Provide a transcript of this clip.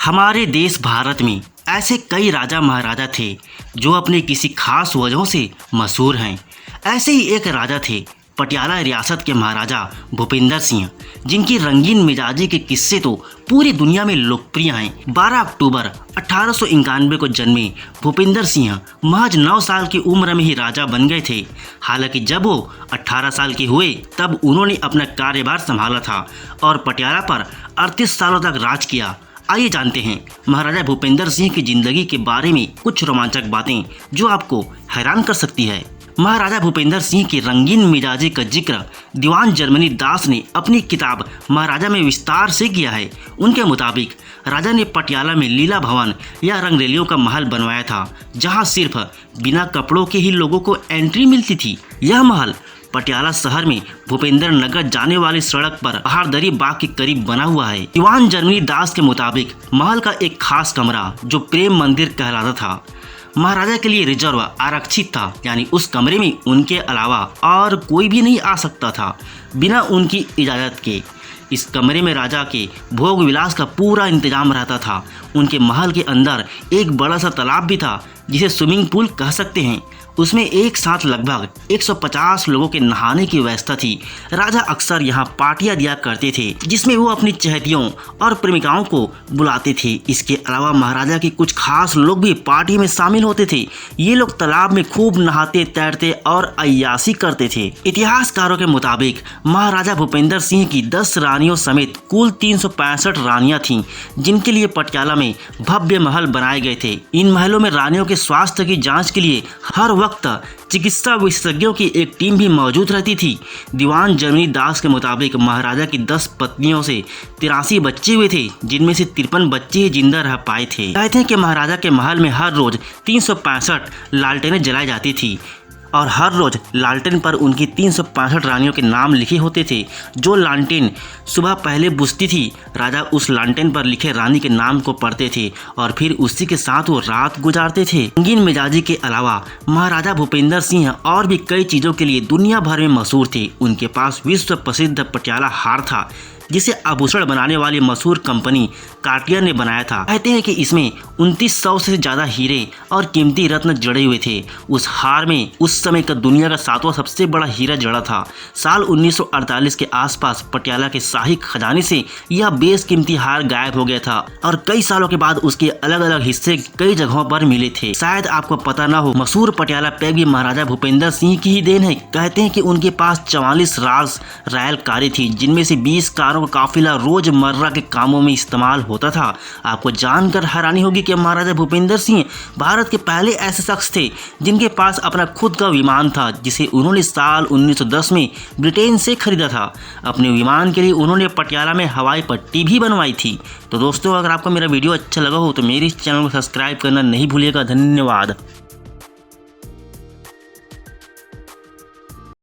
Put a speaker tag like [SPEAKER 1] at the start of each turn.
[SPEAKER 1] हमारे देश भारत में ऐसे कई राजा महाराजा थे जो अपने किसी खास वजहों से मशहूर हैं। ऐसे ही एक राजा थे पटियाला रियासत के महाराजा भूपेंद्र सिंह, जिनकी रंगीन मिजाजी के किस्से तो पूरी दुनिया में लोकप्रिय हैं। 12 अक्टूबर 1891 को जन्मे भूपेंद्र सिंह महज 9 साल की उम्र में ही राजा बन गए थे। हालांकि जब वो 18 साल के हुए तब उन्होंने अपना कार्यभार संभाला था और पटियाला पर 38 सालों तक राज किया। आइए जानते हैं महाराजा भूपेंद्र सिंह की जिंदगी के बारे में कुछ रोमांचक बातें जो आपको हैरान कर सकती है। महाराजा भूपेंद्र सिंह की रंगीन मिजाजी का जिक्र दीवान जर्मनी दास ने अपनी किताब महाराजा में विस्तार से किया है। उनके मुताबिक राजा ने पटियाला में लीला भवन या रंगरेलियों का महल बनवाया था, जहां सिर्फ बिना कपड़ों के ही लोगों को एंट्री मिलती थी। यह महल पटियाला शहर में भूपेंद्र नगर जाने वाली सड़क पर पहाड़दरी बाग के करीब बना हुआ है। दीवान जर्मनी दास के मुताबिक महल का एक खास कमरा जो प्रेम मंदिर कहलाता था, महाराजा के लिए रिजर्व आरक्षित था, यानी उस कमरे में उनके अलावा और कोई भी नहीं आ सकता था बिना उनकी इजाज़त के। इस कमरे में राजा के भोग विलास का पूरा इंतजाम रहता था। उनके महल के अंदर एक बड़ा सा तालाब भी था जिसे स्विमिंग पूल कह सकते हैं। उसमें एक साथ लगभग 150 लोगों के नहाने की व्यवस्था थी। राजा अक्सर यहाँ पार्टियां दिया करते थे जिसमें वो अपनी चहेतियों और प्रेमिकाओं को बुलाते थे। इसके अलावा महाराजा के कुछ खास लोग भी पार्टी में शामिल होते थे। ये लोग तालाब में खूब नहाते, तैरते और अय्याशी करते थे। इतिहासकारों के मुताबिक महाराजा भूपेंद्र सिंह की 10 रानियों समेत कुल 365 रानियां थीं, जिनके लिए पटियाला में भव्य महल बनाए गए थे। इन महलों में रानियों के स्वास्थ्य की जाँच के लिए हर वक्त चिकित्सा विशेषज्ञों की एक टीम भी मौजूद रहती थी। दीवान जर्मनी दास के मुताबिक महाराजा की 10 पत्नियों से 83 बच्चे हुए थे, जिनमें से 53 बच्चे ही जिंदा रह पाए थे। कहते हैं कि महाराजा के महल में हर रोज 365 लालटेनें जलाई जाती थी और हर रोज लालटेन पर उनकी 365 रानियों के नाम लिखे होते थे। जो लालटेन सुबह पहले बुझती थी, राजा उस लालटेन पर लिखे रानी के नाम को पढ़ते थे और फिर उसी के साथ वो रात गुजारते थे। रंगीन मिजाजी के अलावा महाराजा भूपेंद्र सिंह और भी कई चीज़ों के लिए दुनिया भर में मशहूर थे। उनके पास विश्व प्रसिद्ध पटियाला हार था, जिसे आभूषण बनाने वाली मशहूर कंपनी कार्टियर ने बनाया था। कहते हैं कि इसमें 2900 से ज़्यादा हीरे और कीमती रत्न जड़े हुए थे। उस हार में उस समय का दुनिया का 7वां सबसे बड़ा हीरा जड़ा था। साल 1948 के आसपास पटियाला के शाही खजाने से यह बेशकीमती हार गायब हो गया था और कई सालों के बाद उसके अलग अलग हिस्से कई जगहों पर मिले थे। शायद आपको पता ना हो, मशहूर पटियाला पैग भी महाराजा भूपेंद्र सिंह की ही देन है। कहते हैं कि उनके पास 44 रॉयल कारें थी, जिनमें से 20 कारों का काफिला रोजमर्रा के कामों में इस्तेमाल होता था। आपको जानकर हैरानी होगी कि महाराजा भूपेंद्र सिंह भारत के पहले ऐसे शख्स थे जिनके पास अपना खुद का विमान था, जिसे उन्होंने साल 1910 में ब्रिटेन से खरीदा था। अपने विमान के लिए उन्होंने पटियाला में हवाई पट्टी भी बनवाई थी। तो दोस्तों, अगर आपको मेरा वीडियो अच्छा लगा हो तो मेरे इस चैनल को सब्सक्राइब करना नहीं भूलिएगा। धन्यवाद।